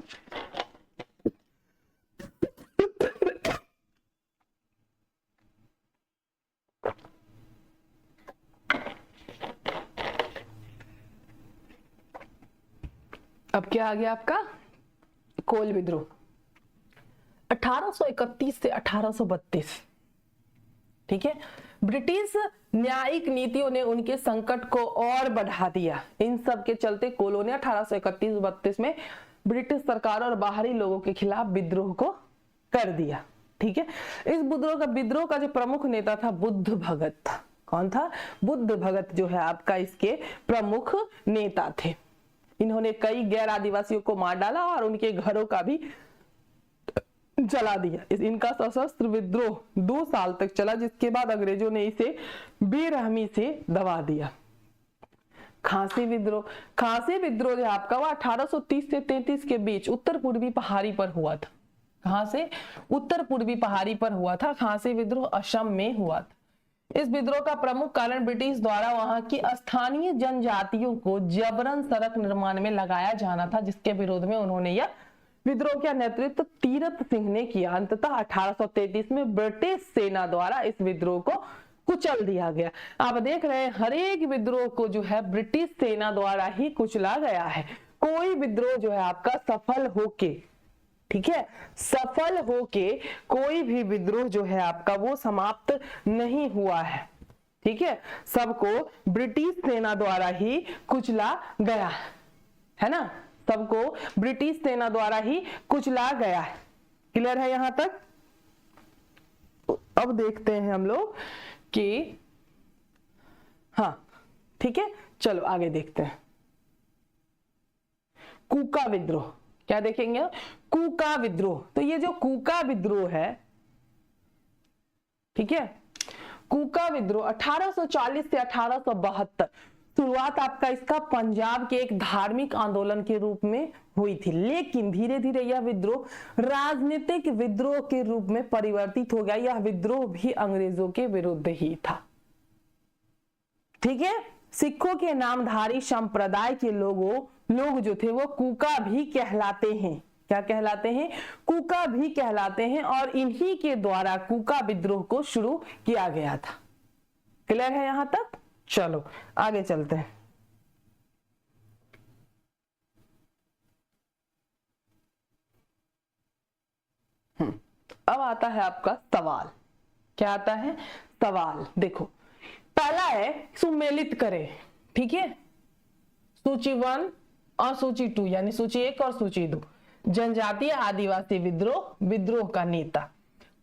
अब क्या आ गया आपका, कोल विद्रोह 1831 से 1832। ठीक है, ब्रिटिश न्यायिक नीतियों ने उनके संकट को और बढ़ा दिया। इन सब के चलते कोलों ने 1831-32 में ब्रिटिश सरकार और बाहरी लोगों के खिलाफ विद्रोह को कर दिया। ठीक है, इस विद्रोह का जो प्रमुख नेता था बुद्ध भगत था। कौन था, बुद्ध भगत जो है आपका इसके प्रमुख नेता थे। इन्होंने कई गैर आदिवासियों को मार डाला और उनके घरों का भी जला दिया। इनका सशस्त्र विद्रोह 2 साल तक चला, जिसके बाद अंग्रेजों ने इसे बेरहमी से दबा दिया। खांसी विद्रोह, खांसी विद्रोह जो आपका वो 1830 से 33 के बीच उत्तर पूर्वी पहाड़ी पर हुआ था। कहां से, उत्तर पूर्वी पहाड़ी पर हुआ था। खांसी विद्रोह असम में हुआ था। इस विद्रोह का प्रमुख कारण ब्रिटिश द्वारा वहां की स्थानीय जनजातियों को जबरन सड़क निर्माण में लगाया जाना था, जिसके विरोध में उन्होंने यह विद्रोह का नेतृत्व तीरथ सिंह ने किया। अंततः 1833 में ब्रिटिश सेना द्वारा इस विद्रोह को कुचल दिया गया। आप देख रहे हैं हर एक विद्रोह को जो है ब्रिटिश सेना द्वारा ही कुचला गया है। कोई विद्रोह जो है आपका सफल होके, ठीक है, सफल होके कोई भी विद्रोह जो है आपका वो समाप्त नहीं हुआ है। ठीक है, सबको ब्रिटिश सेना द्वारा ही कुचला गया है ना, सबको ब्रिटिश सेना द्वारा ही कुचला गया है। क्लियर है यहां तक। अब देखते हैं हम लोग कि ठीक है, चलो आगे देखते हैं। कूका विद्रोह, क्या देखेंगे? कूका विद्रोह। तो ये जो कूका विद्रोह है, ठीक है, कूका विद्रोह 1840 से 1872, शुरुआत आपका इसका पंजाब के एक धार्मिक आंदोलन के रूप में हुई थी, लेकिन धीरे धीरे यह विद्रोह राजनीतिक विद्रोह के रूप में परिवर्तित हो गया। यह विद्रोह भी अंग्रेजों के विरुद्ध ही था, ठीक है। सिखों के नामधारी संप्रदाय के लोग जो थे वो कूका भी कहलाते हैं। क्या कहलाते हैं? कूका भी कहलाते हैं, और इन्हीं के द्वारा कूका विद्रोह को शुरू किया गया था। क्लियर है यहां तक? चलो आगे चलते हैं। अब आता है आपका सवाल। क्या आता है? सवाल। देखो, पहला है सुमेलित करें, ठीक है, सूची 1 और सूची 2, यानी सूची 1 और सूची 2। जनजातीय आदिवासी विद्रोह का नेता।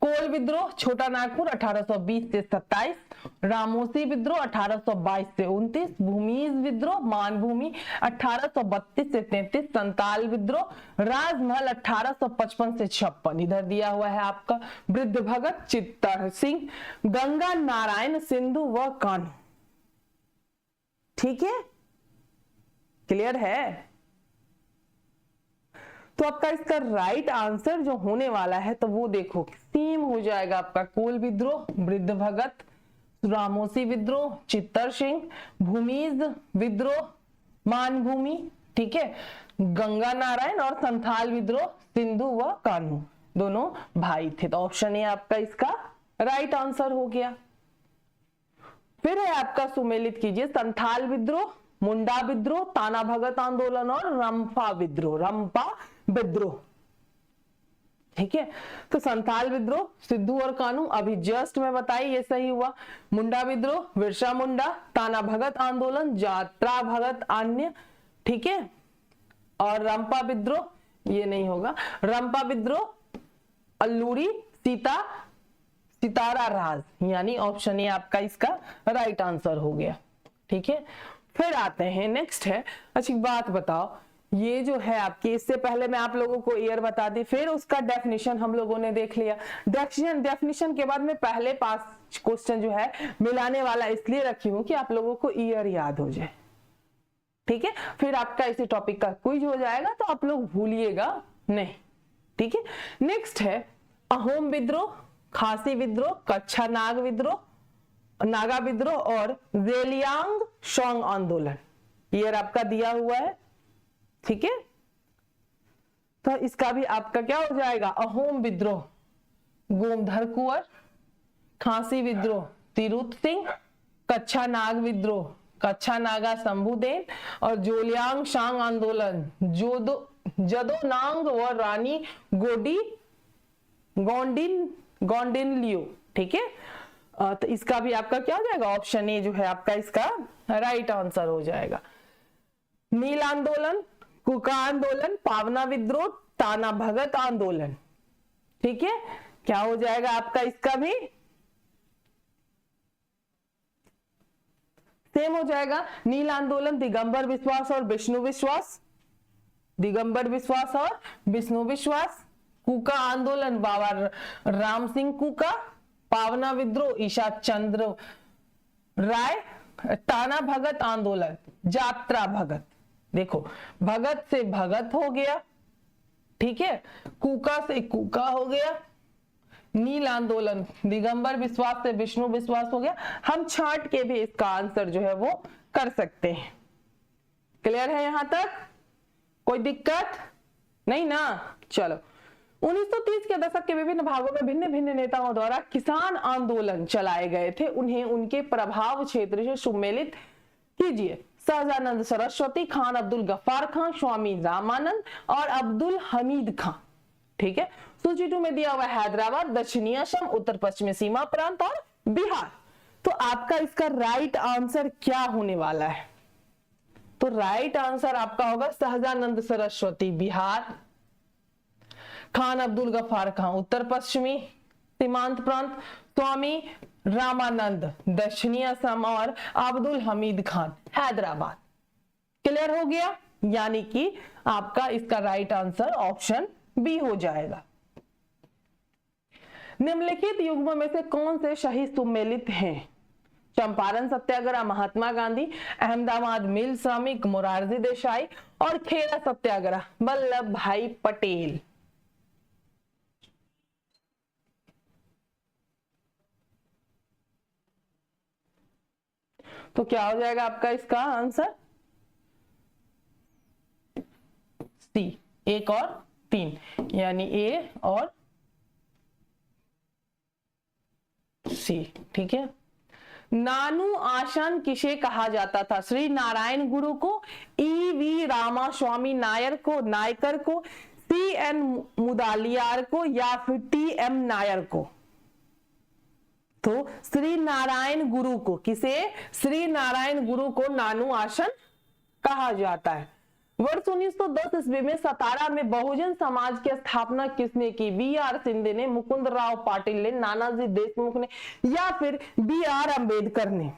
कोल विद्रोह छोटा नागपुर 1820 से 27, रामोसी विद्रोह 1822 से 29, भूमिज विद्रोह मानभूमि 1832 से 33, संताल विद्रोह राजमहल 1855 से 56। इधर दिया हुआ है आपका वृद्ध भगत, चित्तर सिंह, गंगा नारायण, सिंधु व कान्हू। ठीक है, क्लियर है? तो आपका इसका राइट आंसर जो होने वाला है, तो वो देखो सेम हो जाएगा आपका। कोल विद्रोह, वृद्ध भगत, रामोसी विद्रोह, चित्तर सिंह, भूमिज विद्रोह मानभूमि, ठीक है, गंगा नारायण, और संथाल विद्रोह सिंधु व कान्हू, दोनों भाई थे। तो ऑप्शन ए आपका इसका राइट आंसर हो गया। फिर है आपका सुमेलित कीजिए। संथाल विद्रोह, मुंडा विद्रोह, ताना भगत आंदोलन और रंपा विद्रोह। ठीक है, तो संथाल विद्रोह सिद्धू और कान्हू अभी जस्ट में बताई, ये सही हुआ। मुंडा विद्रोह बिरसा मुंडा, ताना भगत आंदोलन यात्रा भगत अन्य, ठीक है, और रंपा विद्रोह ये नहीं होगा। रंपा विद्रोह अल्लूरी सितारा राज, यानी ऑप्शन ए आपका इसका राइट आंसर हो गया। ठीक है, फिर आते हैं नेक्स्ट है। अच्छी बात बताओ, ये जो है आपकी, इससे पहले मैं आप लोगों को ईयर बता दी, फिर उसका डेफिनेशन हम लोगों ने देख लिया। डेफिनेशन के बाद में पहले 5 क्वेश्चन जो है मिलाने वाला इसलिए रखी हूं कि आप लोगों को ईयर याद हो जाए। ठीक है, फिर आपका इसी टॉपिक का क्विज हो जाएगा, तो आप लोग भूलिएगा नहीं। ठीक है, नेक्स्ट है अहोम विद्रोह, खासी विद्रोह, कच्छा नागा विद्रोह और जेलियांग शोंग आंदोलन। ईयर आपका दिया हुआ है। ठीक है, तो इसका भी आपका क्या हो जाएगा? अहोम विद्रोह गोमधर कुंवर, खासी विद्रोह तिरुत सिंह, कच्छा नाग विद्रोह कच्छा नागा शंभुदेन, और जोलियांग शांग आंदोलन जदोनांग व रानी गोंडिन लियो। ठीक है, तो इसका भी आपका क्या हो जाएगा? ऑप्शन ए जो है आपका इसका राइट आंसर हो जाएगा। नील आंदोलन, कुका आंदोलन, पावना विद्रोह, ताना भगत आंदोलन। ठीक है, क्या हो जाएगा आपका इसका भी? सेम हो जाएगा। नील आंदोलन दिगंबर विश्वास और विष्णु विश्वास, दिगंबर विश्वास और विष्णु विश्वास। कुका आंदोलन बाबा राम सिंह कुका, पावना विद्रोह ईशा चंद्र राय, ताना भगत आंदोलन यात्रा भगत। देखो, भगत से भगत हो गया, ठीक है, कुका से कुका हो गया, नील आंदोलन दिगंबर विश्वास से विष्णु विश्वास हो गया। हम छांट के भी इसका आंसर जो है वो कर सकते हैं। क्लियर है यहां तक? कोई दिक्कत नहीं ना? चलो, 1930 के दशक के विभिन्न भागों में भिन्न भिन्न नेताओं द्वारा किसान आंदोलन चलाए गए थे। उन्हें उनके प्रभाव क्षेत्र से सुमेलित कीजिए। सहजानंद सरस्वती, खान अब्दुल गफ्फार खान, स्वामी रामानंद और अब्दुल हमीद खान। ठीक है, सूची 2 में दिया हुआ हैदराबाद, दक्षिणी असम, उत्तर पश्चिमी सीमा प्रांत और बिहार। तो आपका इसका राइट आंसर क्या होने वाला है? तो राइट आंसर आपका होगा सहजानंद सरस्वती बिहार, खान अब्दुल गफ्फार खान उत्तर पश्चिमी सीमांत प्रांत, स्वामी रामानंद दक्षिणी असम और अब्दुल हमीद खान हैदराबाद। क्लियर हो गया, यानी कि आपका इसका राइट आंसर ऑप्शन बी हो जाएगा। निम्नलिखित युग्म में से कौन से शहीद सुमेलित हैं? चंपारण सत्याग्रह महात्मा गांधी, अहमदाबाद मिल श्रमिक मोरारजी देसाई और खेड़ा सत्याग्रह वल्लभ भाई पटेल। तो क्या हो जाएगा आपका इसका आंसर? सी, 1 और 3, यानी ए और सी। ठीक है। नानू आसन किसे कहा जाता था? श्री नारायण गुरु को, ई.वी. रामास्वामी नायकर को, सी.एन. मुदलियार को या फिर टी.एम. नायर को? तो श्री नारायण गुरु को, किसे? श्री नारायण गुरु को नानू आसन कहा जाता है। वर्ष 1910 ईस्वी में सतारा में बहुजन समाज की स्थापना किसने की? बी.आर. शिंदे ने, मुकुंद राव पाटिल ने, नानाजी देशमुख ने या फिर बी.आर. अम्बेडकर ने?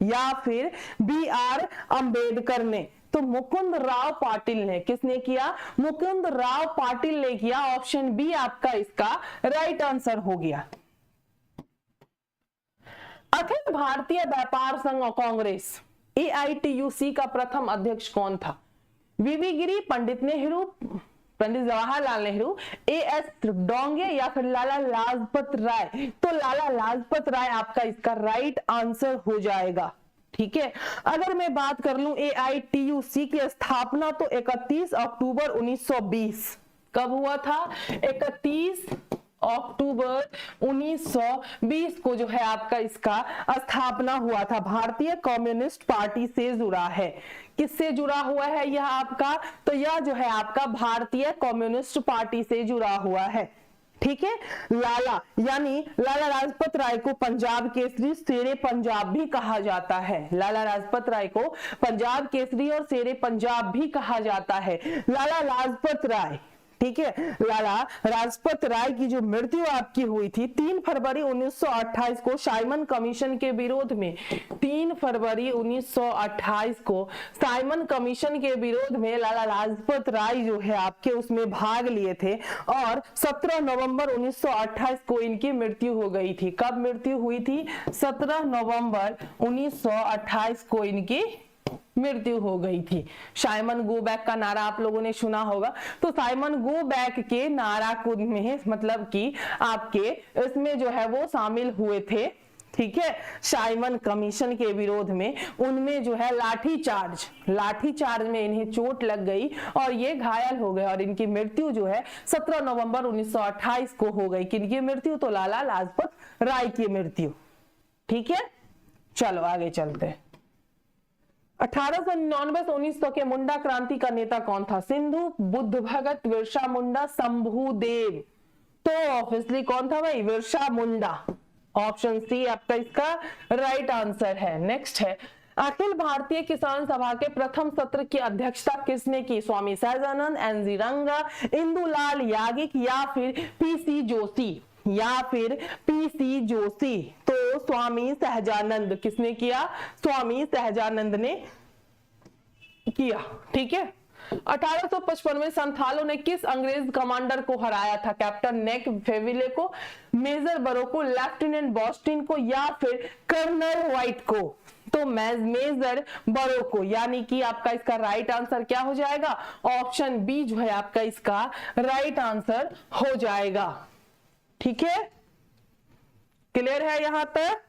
या फिर बी.आर. अम्बेडकर ने? तो मुकुंद राव पाटिल ने। किसने किया? मुकुंद राव पाटिल ने किया। ऑप्शन बी आपका इसका राइट आंसर हो गया। अखिल भारतीय व्यापार संघ कांग्रेस AITUC का प्रथम अध्यक्ष कौन था? वीवी गिरी, पंडित नेहरू, पंडित जवाहरलाल नेहरू, AS डोंगे या फिर लाला लाजपत राय? तो लाला लाजपत राय आपका इसका राइट आंसर हो जाएगा। ठीक है। अगर मैं बात कर लूं AITUC की स्थापना, तो 31 अक्टूबर 1920 कब हुआ था? 31 अक्टूबर 1920 को जो है आपका इसका स्थापना हुआ था। भारतीय कम्युनिस्ट पार्टी से जुड़ा है। किससे जुड़ा हुआ है यह आपका? तो यह जो है आपका भारतीय कम्युनिस्ट पार्टी से जुड़ा हुआ है। ठीक है। लाला यानी लाला लाजपत राय को पंजाब केसरी, शेरे पंजाब भी कहा जाता है। लाला लाजपत राय को पंजाब केसरी और शेरे पंजाब भी कहा जाता है। लाला लाजपत राय, ठीक है, लाला लाजपत राय की जो मृत्यु आपकी हुई थी 3 फरवरी 1928 को साइमन कमीशन के विरोध में। 3 फरवरी 1928 को साइमन कमीशन के विरोध में लाला लाजपत राय जो है आपके उसमें भाग लिए थे और 17 नवंबर 1928 को इनकी मृत्यु हो गई थी। कब मृत्यु हुई थी? 17 नवंबर 1928 को इनकी मृत्यु हो गई थी। साइमन गो बैक का नारा आप लोगों ने सुना होगा। तो साइमन गो बैक के नारा को में मतलब कि आपके इसमें जो है वो शामिल हुए थे। ठीक है। साइमन कमीशन के विरोध में उनमें जो है लाठीचार्ज में इन्हें चोट लग गई और ये घायल हो गए और इनकी मृत्यु जो है 17 नवंबर 1928 को हो गई। किनकी मृत्यु? तो लाला लाजपत राय की मृत्यु। ठीक है। चलो आगे चलते हैं। 1899 से 1900 के मुंडा क्रांति का नेता कौन था? सिंधु, बुद्ध भगत, बिरसा मुंडा, शंभुदेव? तो ऑब्वियसली कौन था भाई? बिरसा मुंडा। ऑप्शन सी आपका इसका राइट आंसर है। नेक्स्ट है, अखिल भारतीय किसान सभा के प्रथम सत्र की अध्यक्षता किसने की? स्वामी सहजानंद, NG रंगा, इंदुलाल याज्ञिक या फिर PC जोशी? या फिर PC जोशी? तो स्वामी सहजानंद। किसने किया? स्वामी सहजानंद ने किया। ठीक है। 1855 में संथालों ने किस अंग्रेज कमांडर को हराया था? कैप्टन नेक फेविले को, मेजर बरो को, लेफ्टिनेंट बॉस्टिन को या फिर कर्नल व्हाइट को? तो मेजर बरो को, यानी कि आपका इसका राइट आंसर क्या हो जाएगा? ऑप्शन बी जो है आपका इसका राइट आंसर हो जाएगा। ठीक है। क्लियर है यहां तक?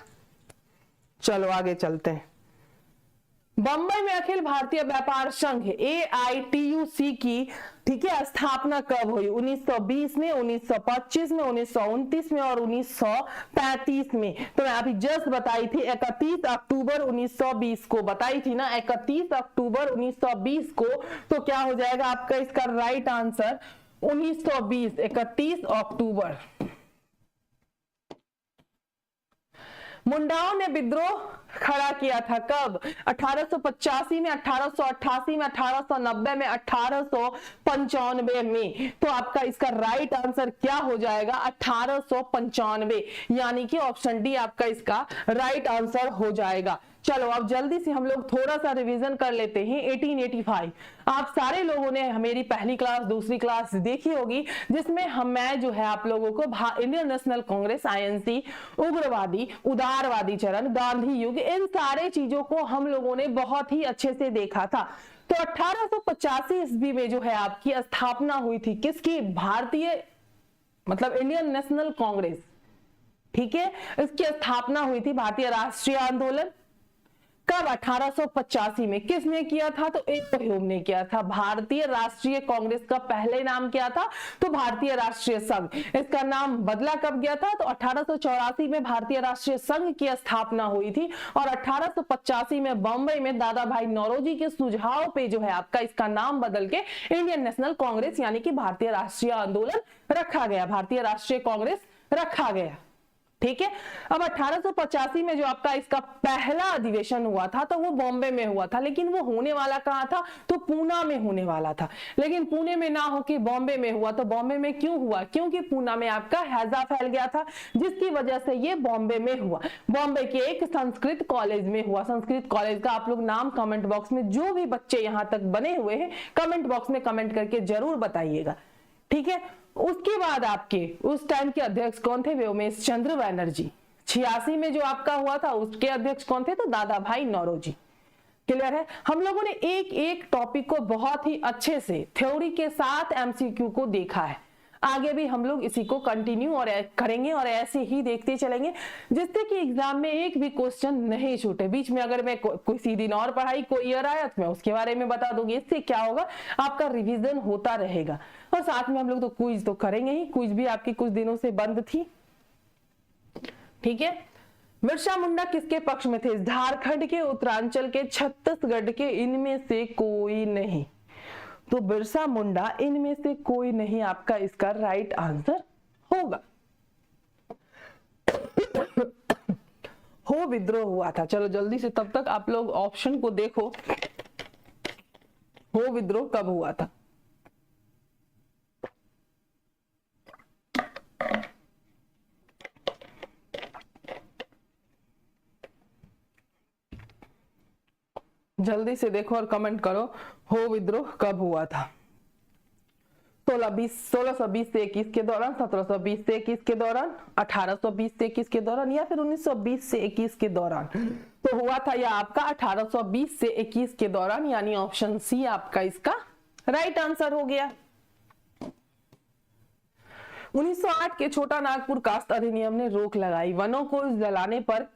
चलो आगे चलते हैं। बंबई में अखिल भारतीय व्यापार संघ AITUC की, ठीक है, स्थापना कब हुई? 1920 में, 1925 में, 1929 में और 1935 में। तो मैं अभी जस्ट बताई थी 31 अक्टूबर 1920 को बताई थी ना, 31 अक्टूबर 1920 को। तो क्या हो जाएगा आपका इसका राइट आंसर? 1920, 31 अक्टूबर। मुंडाओं ने विद्रोह खड़ा किया था। कब? 1885 में, 1888 में, 1890 में, 1895 में। तो आपका इसका राइट आंसर क्या हो जाएगा? 1895, यानी कि ऑप्शन डी आपका इसका राइट आंसर हो जाएगा। चलो अब जल्दी से हम लोग थोड़ा सा रिवीजन कर लेते हैं। 1885 आप सारे लोगों ने मेरी पहली क्लास, दूसरी क्लास देखी होगी, जिसमें मैं जो है आप लोगों को इंडियन नेशनल कांग्रेस, आईएनसी, उग्रवादी, उदारवादी चरण, गांधी युग, इन सारे चीजों को हम लोगों ने बहुत ही अच्छे से देखा था। तो 1885 ईस्वी में जो है आपकी स्थापना हुई थी किसकी? भारतीय मतलब इंडियन नेशनल कांग्रेस, ठीक है, इसकी स्थापना हुई थी। भारतीय राष्ट्रीय आंदोलन कब? 1885 में। किसने किया था? तो एब्राहम ने किया था। भारतीय राष्ट्रीय कांग्रेस का पहले नाम क्या था? तो भारतीय राष्ट्रीय संघ। इसका नाम बदला कब गया था? तो 1884 में भारतीय राष्ट्रीय संघ की स्थापना हुई थी और 1885 में बॉम्बे में दादा भाई नौरोजी के सुझाव पे जो है आपका इसका नाम बदल के इंडियन नेशनल कांग्रेस यानी कि भारतीय राष्ट्रीय आंदोलन रखा गया, भारतीय राष्ट्रीय कांग्रेस रखा गया। ठीक है। अब 1885 में जो आपका इसका पहला अधिवेशन हुआ था तो वो बॉम्बे में हुआ था, लेकिन वो होने वाला कहां था? तो पूना में होने वाला था, लेकिन पुणे में ना होकर बॉम्बे में हुआ। तो बॉम्बे में क्यों हुआ? क्योंकि पूना में आपका हैजा फैल गया था, जिसकी वजह से ये बॉम्बे में हुआ। बॉम्बे के एक संस्कृत कॉलेज में हुआ। संस्कृत कॉलेज का आप लोग नाम कमेंट बॉक्स में, जो भी बच्चे यहां तक बने हुए हैं, कमेंट बॉक्स में कमेंट करके जरूर बताइएगा। ठीक है। उसके बाद आपके उस टाइम के अध्यक्ष कौन थे? व्योमेश चंद्र बैनर्जी। 86 में जो आपका हुआ था उसके अध्यक्ष कौन थे? तो दादा भाई नौरोजी। क्लियर है। हम लोगों ने एक एक टॉपिक को बहुत ही अच्छे से थ्योरी के साथ एमसीक्यू को देखा है। आगे भी हम लोग इसी को कंटिन्यू और करेंगे और ऐसे ही देखते चलेंगे, जिससे कि एग्जाम में एक भी क्वेश्चन नहीं छूटे। बीच में अगर मैं किसी दिन और पढ़ाई कोई ईयर आया तो मैं उसके बारे में बता दूंगी। इससे क्या होगा? आपका रिवीजन होता रहेगा और साथ में हम लोग तो क्विज तो करेंगे ही। क्विज भी आपकी कुछ दिनों से बंद थी। ठीक है। बिरसा मुंडा किसके पक्ष में थे? झारखंड के, उत्तरांचल के, छत्तीसगढ़ के, इनमें से कोई नहीं। तो बिरसा मुंडा इनमें से कोई नहीं आपका इसका राइट आंसर होगा। हो विद्रोह हुआ था। चलो जल्दी से, तब तक आप लोग ऑप्शन को देखो। हो विद्रोह कब हुआ था? जल्दी से देखो और कमेंट करो, हो विद्रोह कब हुआ था? 1620 से 21 के दौरान, 1720 से 21 के दौरान, 1820 से 21 के दौरान, या फिर 1920 से 21 के दौरान? तो हुआ था यह आपका 1820 से 21 के दौरान, यानी ऑप्शन सी आपका इसका राइट आंसर हो गया। 1908 के छोटा नागपुर कास्ट अधिनियम ने रोक लगाई वनों को जलाने पर,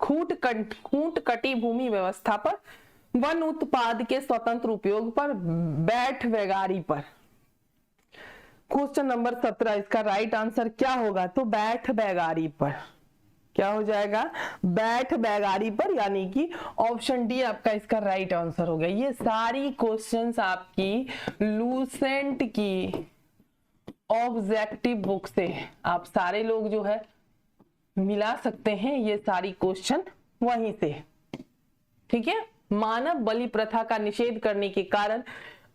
खूंट कटी भूमि व्यवस्था पर, वन उत्पाद के स्वतंत्र उपयोग पर, बैठ बेगारी पर। क्वेश्चन नंबर 17 इसका राइट आंसर क्या होगा? तो बैठ बेगारी पर। क्या हो जाएगा? बैठ बेगारी पर, यानी कि ऑप्शन डी आपका इसका राइट आंसर हो गया। ये सारी क्वेश्चंस आपकी लूसेंट की ऑब्जेक्टिव बुक से आप सारे लोग जो है मिला सकते हैं, ये सारी क्वेश्चन वहीं से। ठीक है। मानव बलि प्रथा का निषेध करने के कारण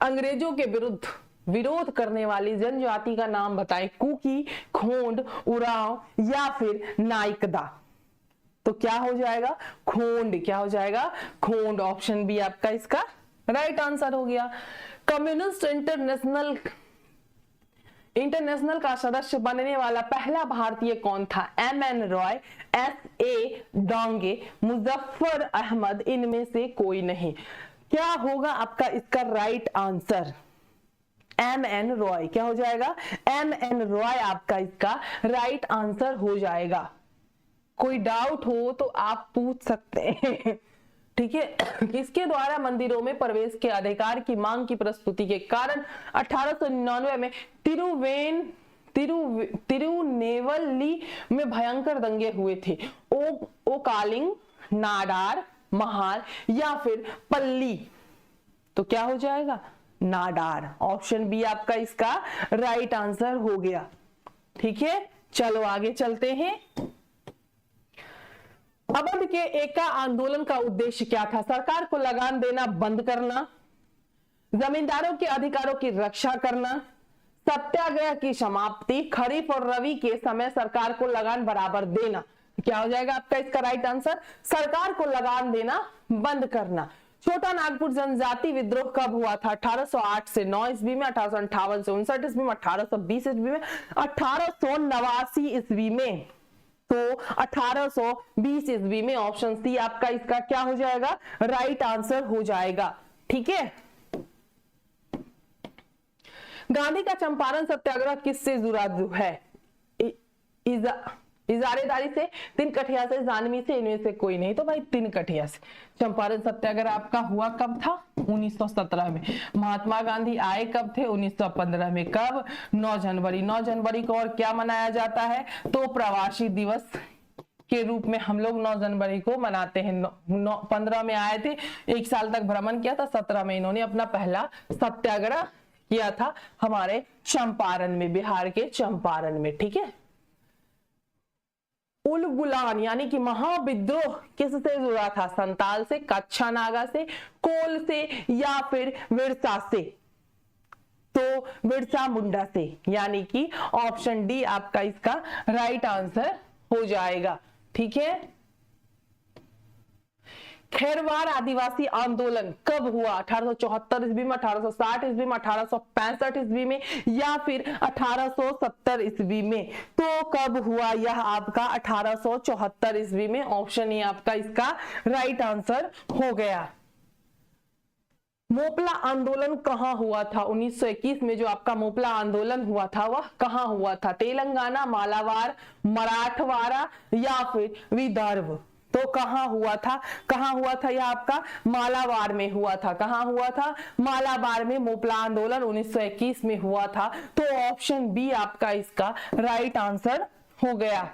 अंग्रेजों के विरुद्ध विरोध करने वाली जनजाति का नाम बताएं। कुकी, खोंड, उरांव या फिर नाइकदा। तो क्या हो जाएगा? खोंड। क्या हो जाएगा? खोंड। ऑप्शन बी आपका इसका राइट आंसर हो गया। कम्युनिस्ट इंटरनेशनल का सदस्य बनने वाला पहला भारतीय कौन था? एम.एन. रॉय, एस.ए. डोंगे, मुजफ्फर अहमद, इनमें से कोई नहीं। क्या होगा आपका इसका राइट आंसर? एम.एन. रॉय। क्या हो जाएगा? एम.एन. रॉय आपका इसका राइट आंसर हो जाएगा। कोई डाउट हो तो आप पूछ सकते हैं। ठीक है। किसके द्वारा मंदिरों में प्रवेश के अधिकार की मांग की प्रस्तुति के कारण 1899 में तिरुनेवल्ली में भयंकर दंगे हुए थे? ओकालिंग, नाडार, महार या फिर पल्ली? तो क्या हो जाएगा? नाडार। ऑप्शन बी आपका इसका राइट आंसर हो गया। ठीक है। चलो आगे चलते हैं। अवध के एका आंदोलन का उद्देश्य क्या था? सरकार को लगान देना बंद करना, जमींदारों के अधिकारों की रक्षा करना, सत्याग्रह की समाप्ति, खरीफ और रबी के समय सरकार को लगान बराबर देना। क्या हो जाएगा आपका इसका राइट आंसर? सरकार को लगान देना बंद करना। छोटा नागपुर जनजाति विद्रोह कब हुआ था? 1808 से 9 ईस्वी में, 1858 से 59 ईस्वी में, 1820 ईस्वी में, 1889 ईस्वी में। तो 1820 ईस्वी में। ऑप्शन सी आपका इसका क्या हो जाएगा? राइट आंसर हो जाएगा। ठीक है। गांधी का चंपारण सत्याग्रह किससे जुड़ा है? इजारेदारी से, तिनकठिया से, जानवी से, इनमें से कोई नहीं। तो भाई तिनकठिया से। चंपारण सत्याग्रह आपका हुआ कब था? 1917 में। महात्मा गांधी आए कब थे? 1915 में। कब? 9 जनवरी। 9 जनवरी को और क्या मनाया जाता है? तो प्रवासी दिवस के रूप में हम लोग 9 जनवरी को मनाते हैं। 15 में आए थे, 1 साल तक भ्रमण किया था, 17 में इन्होंने अपना पहला सत्याग्रह किया था हमारे चंपारण में, बिहार के चंपारण में। ठीक है। उलगुलान यानी कि महाविद्रोह किससे जुड़ा था? संताल से, कच्छा नागा से, कोल से या फिर विरसा से? तो बिरसा मुंडा से, यानी कि ऑप्शन डी आपका इसका राइट आंसर हो जाएगा। ठीक है। खेरवार आदिवासी आंदोलन कब हुआ? 1874 ईस्वी में, 1860 ईस्वी में, 1865 ईस्वी में या फिर 1870 ईस्वी में? तो कब हुआ यह आपका? 1874 ईस्वी में। ऑप्शन ए आपका इसका राइट आंसर हो गया। मोपला आंदोलन कहां हुआ था? 1921 में जो आपका मोपला आंदोलन हुआ था वह कहां हुआ था? तेलंगाना, मालाबार, मराठवाड़ा या फिर विदर्भ? तो कहां हुआ था? कहां हुआ था यह आपका? मालाबार में हुआ था। कहां हुआ था? मालाबार में मोपला आंदोलन 1921 में हुआ था। तो ऑप्शन बी आपका इसका राइट आंसर हो गया।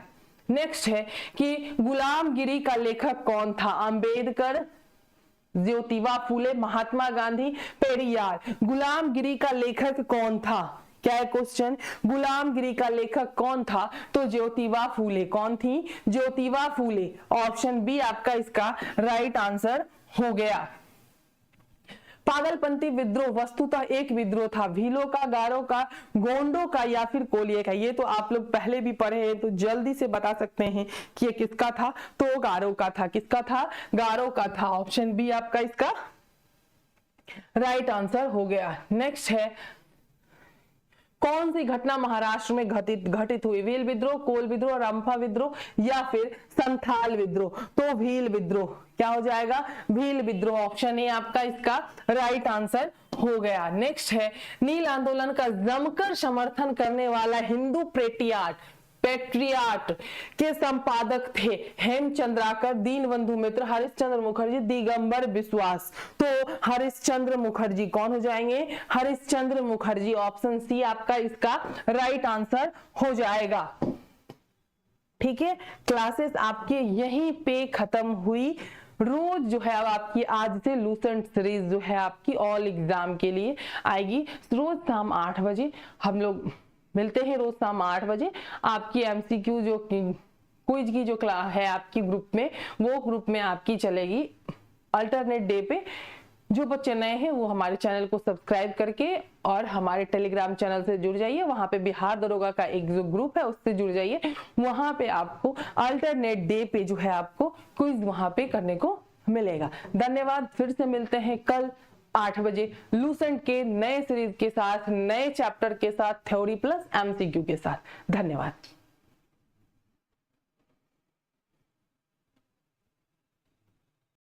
नेक्स्ट है कि गुलामगिरी का लेखक कौन था? अंबेडकर, ज्योतिबा फूले, महात्मा गांधी, पेरियार? गुलामगिरी का लेखक कौन था? क्या है क्वेश्चन? गुलामगिरी का लेखक कौन था? तो ज्योतिबा फूले। कौन थी? ज्योतिबा फूले। ऑप्शन बी आपका इसका राइट आंसर हो गया। पागलपंथी विद्रोह वस्तुतः एक विद्रोह था। भीलों का, गारो का, गोंडों का या फिर कोलिये का? ये तो आप लोग पहले भी पढ़े हैं तो जल्दी से बता सकते हैं कि ये किसका था? तो गारो का था। किसका था? गारो का था। ऑप्शन बी आपका इसका राइट आंसर हो गया। नेक्स्ट है कौन सी घटना महाराष्ट्र में घटित हुई? भील विद्रोह, कोल विद्रोह, रंफा विद्रोह या फिर संथाल विद्रोह? तो भील विद्रोह। क्या हो जाएगा? भील विद्रोह। ऑप्शन ए आपका इसका राइट आंसर हो गया। नेक्स्ट है नील आंदोलन का जमकर समर्थन करने वाला हिंदू पेट्रियाट के संपादक थे हेमचंद्राकर, दीनबंधु मित्र, हरिश्चंद्र मुखर्जी, दिगंबर बिश्वास? तो हरिश्चंद्र मुखर्जी। कौन हो जाएंगे? हरिश्चंद्र मुखर्जी। ऑप्शन सी आपका इसका राइट आंसर हो जाएगा। ठीक है। क्लासेस आपके यहीं पे खत्म हुई। रोज जो है अब आपकी आज से लूसेंट सीरीज जो है आपकी ऑल एग्जाम के लिए आएगी। रोज शाम 8 बजे हम लोग मिलते हैं। रोज शाम 8 बजे आपकी एमसीक्यू जो क्विज की जो क्लास है आपकी ग्रुप में, वो ग्रुप में आपकी चलेगी अल्टरनेट डे पे। जो बच्चे नए हैं वो हमारे चैनल को सब्सक्राइब करके और हमारे टेलीग्राम चैनल से जुड़ जाइए। वहां पे बिहार दरोगा का एक जो ग्रुप है उससे जुड़ जाइए। वहां पे आपको अल्टरनेट डे पे जो है आपको क्विज वहां पे करने को मिलेगा। धन्यवाद। फिर से मिलते हैं कल 8 बजे लूसेंट के नए सीरीज के साथ, नए चैप्टर के साथ, थ्योरी प्लस एमसीक्यू के साथ। धन्यवाद।